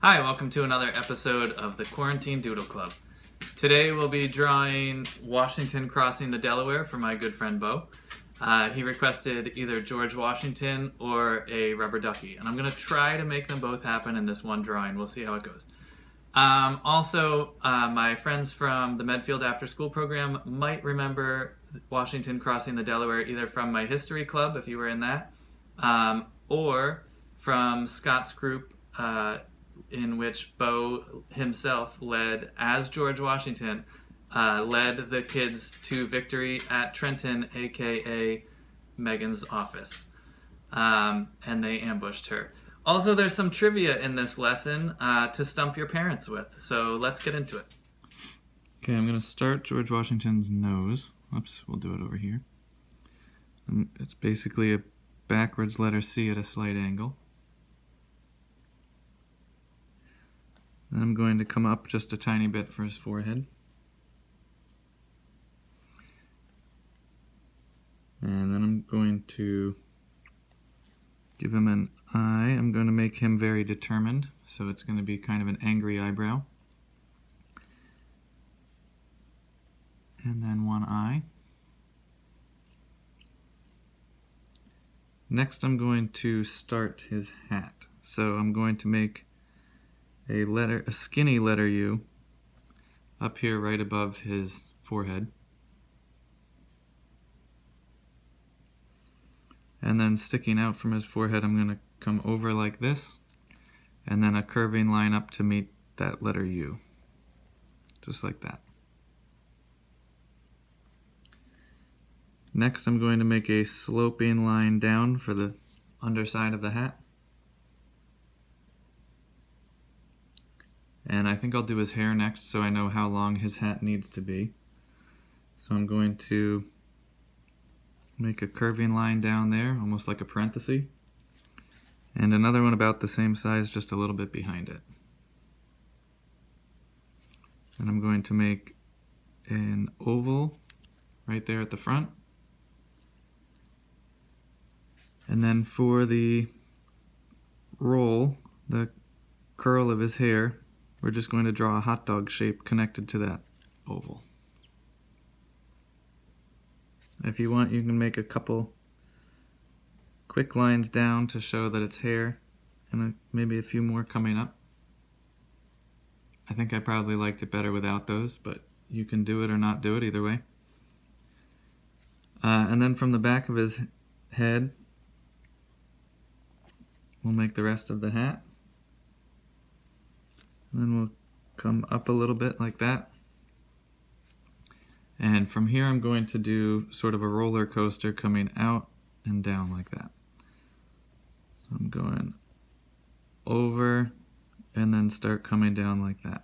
Hi, welcome to another episode of the Quarantine Doodle Club. Today we'll be drawing Washington crossing the Delaware for my good friend Bo. He requested either George Washington or a rubber ducky, and I'm going to try to make them both happen in this one drawing. We'll see how it goes. My friends from the Medfield After School program might remember Washington crossing the Delaware either from my history club, if you were in that, or from Scott's group, in which Bo himself led, as George Washington, led the kids to victory at Trenton, aka Megan's office. And they ambushed her. Also, there's some trivia in this lesson to stump your parents with, so let's get into it. Okay, I'm going to start George Washington's nose. Oops, we'll do it over here. It's basically a backwards letter C at a slight angle. Then I'm going to come up just a tiny bit for his forehead. And then I'm going to give him an eye. I'm going to make him very determined, so it's going to be kind of an angry eyebrow. And then one eye. Next I'm going to start his hat. So I'm going to make a skinny letter U up here right above his forehead. And then sticking out from his forehead, I'm going to come over like this, and then a curving line up to meet that letter U. Just like that. Next, I'm going to make a sloping line down for the underside of the hat. And I think I'll do his hair next so I know how long his hat needs to be. So I'm going to make a curving line down there, almost like a parenthesis. And another one about the same size, just a little bit behind it. And I'm going to make an oval right there at the front. And then for the roll, the curl of his hair, we're just going to draw a hot dog shape connected to that oval. If you want, you can make a couple quick lines down to show that it's hair, and maybe a few more coming up. I think I probably liked it better without those, but you can do it or not do it either way. And then from the back of his head, we'll make the rest of the hat. And then we'll come up a little bit like that. And from here I'm going to do sort of a roller coaster coming out and down like that. So I'm going over and then start coming down like that.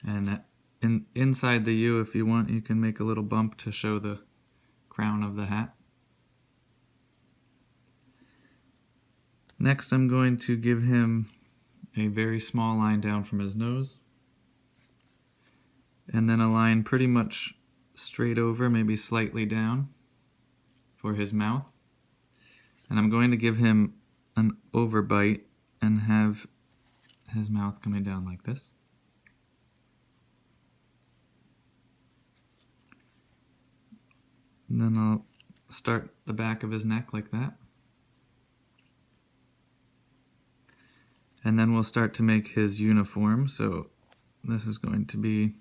And inside the U, if you want, you can make a little bump to show the crown of the hat. Next, I'm going to give him a very small line down from his nose, and then a line pretty much straight over, maybe slightly down, for his mouth. And I'm going to give him an overbite and have his mouth coming down like this. And then I'll start the back of his neck like that. And then we'll start to make his uniform. So this is going to be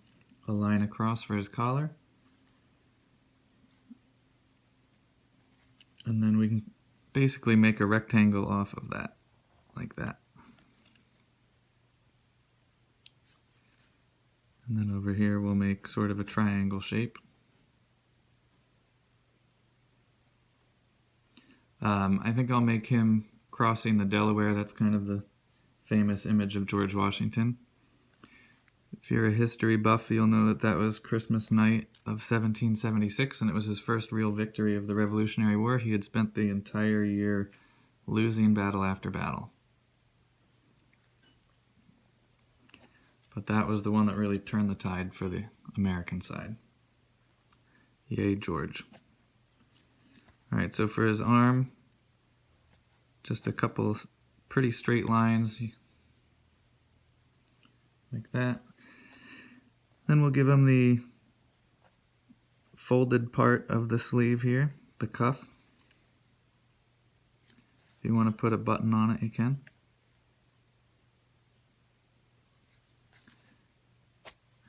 a line across for his collar. And then we can basically make a rectangle off of that, like that. And then over here we'll make sort of a triangle shape. I think I'll make him crossing the Delaware. That's kind of the famous image of George Washington. If you're a history buff, you'll know that that was Christmas night of 1776, and it was his first real victory of the Revolutionary War. He had spent the entire year losing battle after battle. But that was the one that really turned the tide for the American side. Yay, George. Alright, so for his arm, just a couple pretty straight lines like that. Then we'll give him the folded part of the sleeve here, the cuff. If you want to put a button on it, you can.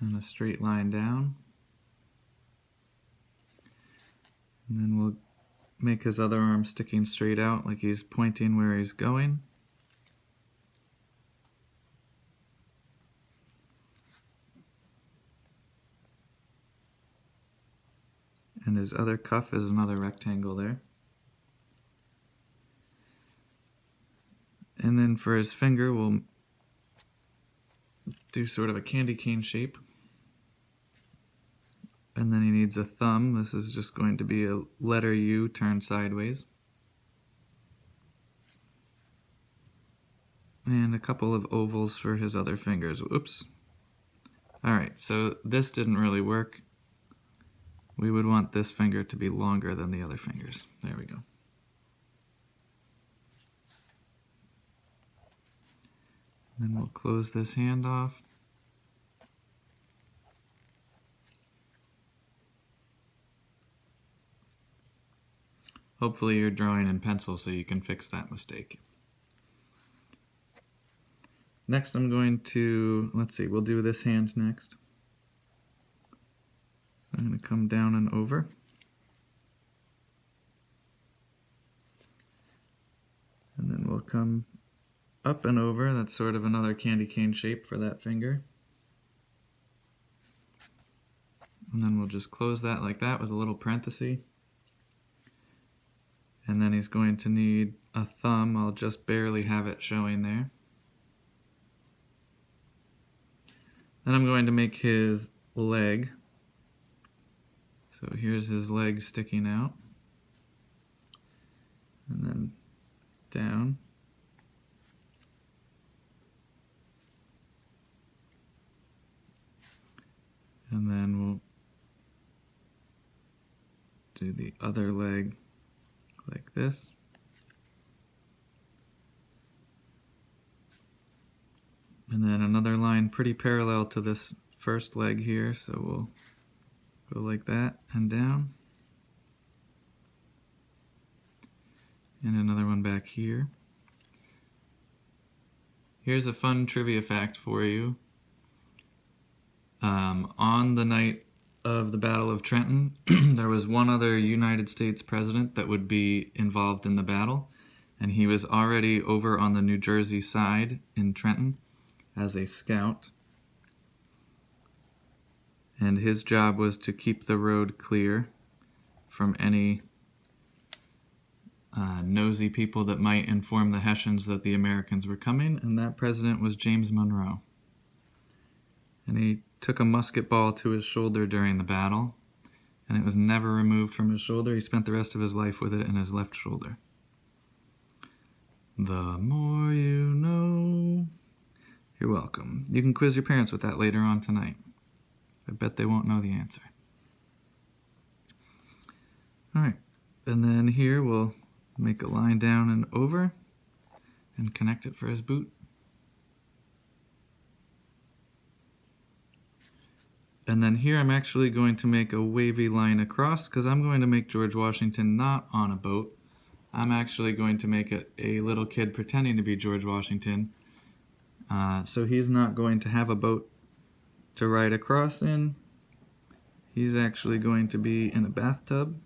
And a straight line down. And then we'll make his other arm sticking straight out like he's pointing where he's going. And his other cuff is another rectangle there. And then for his finger, we'll do sort of a candy cane shape. And then he needs a thumb. This is just going to be a letter U turned sideways. And a couple of ovals for his other fingers. Oops. Alright, so this didn't really work. We would want this finger to be longer than the other fingers. There we go. Then we'll close this hand off. Hopefully you're drawing in pencil so you can fix that mistake. Next I'm going to, we'll do this hand next. I'm going to come down and over. And then we'll come up and over. That's sort of another candy cane shape for that finger. And then we'll just close that like that with a little parenthesis. And then he's going to need a thumb. I'll just barely have it showing there. Then I'm going to make his leg. So here's his leg sticking out. And then down. And then we'll do the other leg like this. And then another line pretty parallel to this first leg here, so we'll go like that and down. And another one back here. Here's a fun trivia fact for you. On the night of the Battle of Trenton, there was one other United States president that would be involved in the battle, and he was already over on the New Jersey side in Trenton as a scout. And his job was to keep the road clear from any nosy people that might inform the Hessians that the Americans were coming, and that president was James Monroe. And he took a musket ball to his shoulder during the battle, and it was never removed from his shoulder. He spent the rest of his life with it in his left shoulder. The more you know. You're welcome. You can quiz your parents with that later on tonight. I bet they won't know the answer. Alright, and then here we'll make a line down and over and connect it for his boot. And then here I'm actually going to make a wavy line across because I'm going to make George Washington not on a boat. I'm actually going to make it a little kid pretending to be George Washington. So he's not going to have a boat to ride across in. He's actually going to be in a bathtub.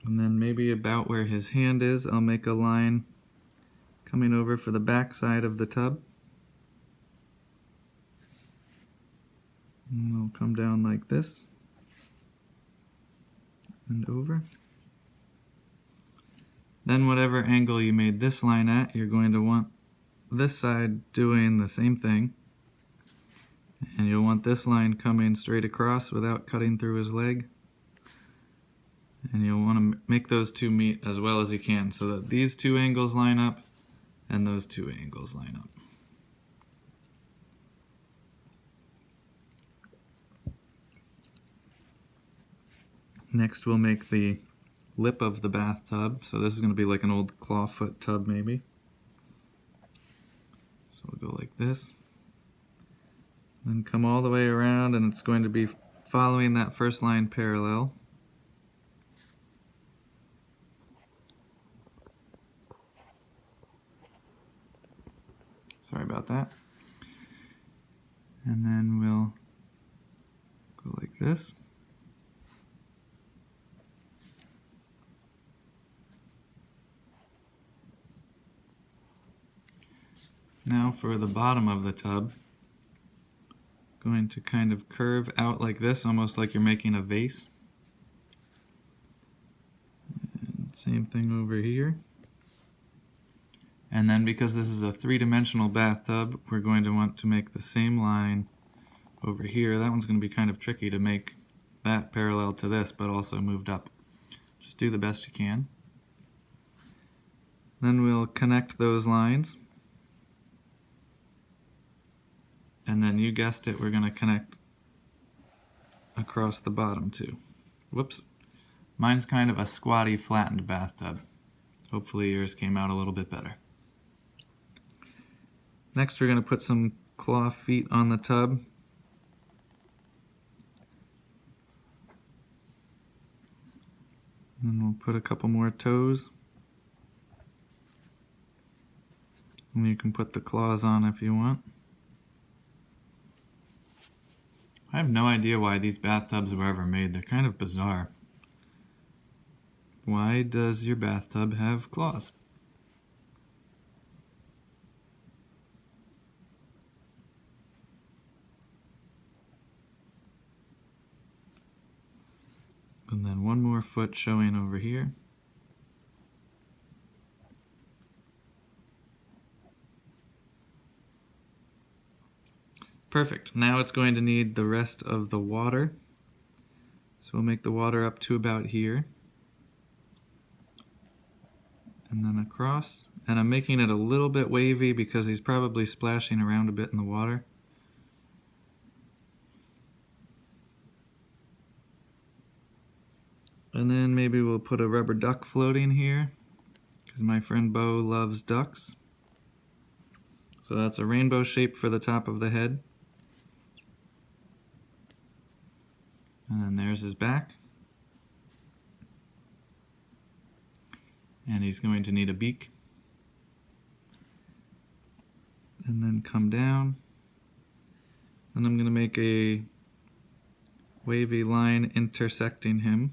And then maybe about where his hand is, I'll make a line coming over for the back side of the tub. And it'll come down like this and over. Then whatever angle you made this line at, you're going to want this side doing the same thing. And you'll want this line coming straight across without cutting through his leg. And you'll want to make those two meet as well as you can so that these two angles line up and those two angles line up. Next we'll make the lip of the bathtub. So this is going to be like an old clawfoot tub maybe. So we'll go like this. Then come all the way around, and it's going to be following that first line parallel. Sorry about that. And then we'll go like this. Now for the bottom of the tub, going to kind of curve out like this, almost like you're making a vase. And same thing over here. And then because this is a three-dimensional bathtub, we're going to want to make the same line over here. That one's going to be kind of tricky to make that parallel to this, but also moved up. Just do the best you can. Then we'll connect those lines. And then you guessed it, we're going to connect across the bottom too. Whoops. Mine's kind of a squatty, flattened bathtub. Hopefully yours came out a little bit better. Next we're going to put some claw feet on the tub. And we'll put a couple more toes. And you can put the claws on if you want. I have no idea why these bathtubs were ever made. They're kind of bizarre. Why does your bathtub have claws? And then one more foot showing over here. Perfect. Now it's going to need the rest of the water. So we'll make the water up to about here. And then across. And I'm making it a little bit wavy because he's probably splashing around a bit in the water. And then maybe we'll put a rubber duck floating here, because my friend Bo loves ducks. So that's a rainbow shape for the top of the head. And then there's his back. And he's going to need a beak. And then come down. And I'm going to make a wavy line intersecting him,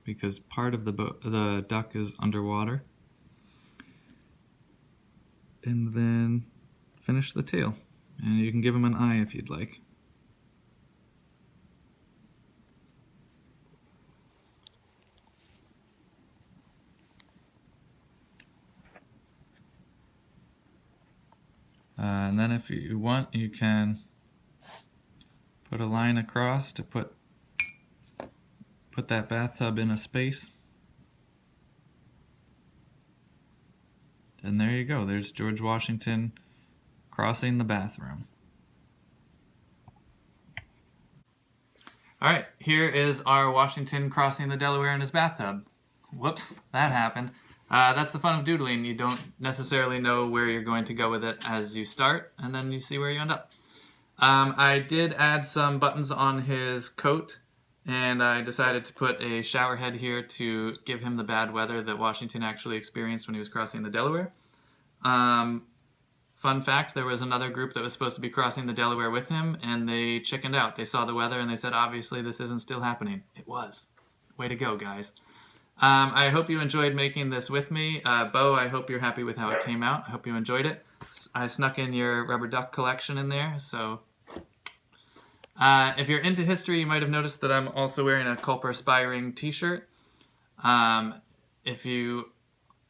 because part of the duck is underwater. And then finish the tail. And you can give him an eye if you'd like. And then if you want, you can put a line across to put that bathtub in a space. And there you go. There's George Washington crossing the bathroom. All right, here is our Washington crossing the Delaware in his bathtub. Whoops, that happened. That's the fun of doodling. You don't necessarily know where you're going to go with it as you start, and then you see where you end up. I did add some buttons on his coat, and I decided to put a shower head here to give him the bad weather that Washington actually experienced when he was crossing the Delaware. Fun fact, there was another group that was supposed to be crossing the Delaware with him, and they chickened out. They saw the weather, and they said, obviously, this isn't still happening. It was. Way to go, guys. I hope you enjoyed making this with me. Bo, I hope you're happy with how it came out. I hope you enjoyed it. I snuck in your rubber duck collection in there, so... if you're into history, you might have noticed that I'm also wearing a Culper Spy Ring t-shirt. If you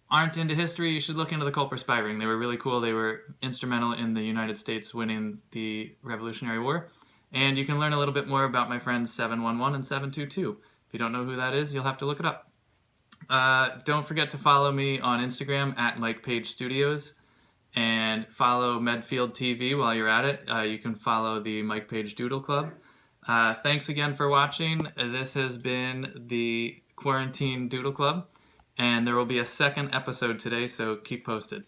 aren't into history, you should look into the Culper Spy Ring. They were really cool. They were instrumental in the United States winning the Revolutionary War. And you can learn a little bit more about my friends 711 and 722. If you don't know who that is, you'll have to look it up. Don't forget to follow me on Instagram at Mike Page Studios, and follow Medfield TV while you're at it. You can follow the Mike Page Doodle Club. Thanks again for watching. This has been the Quarantine Doodle Club, and there will be a second episode today, so keep posted.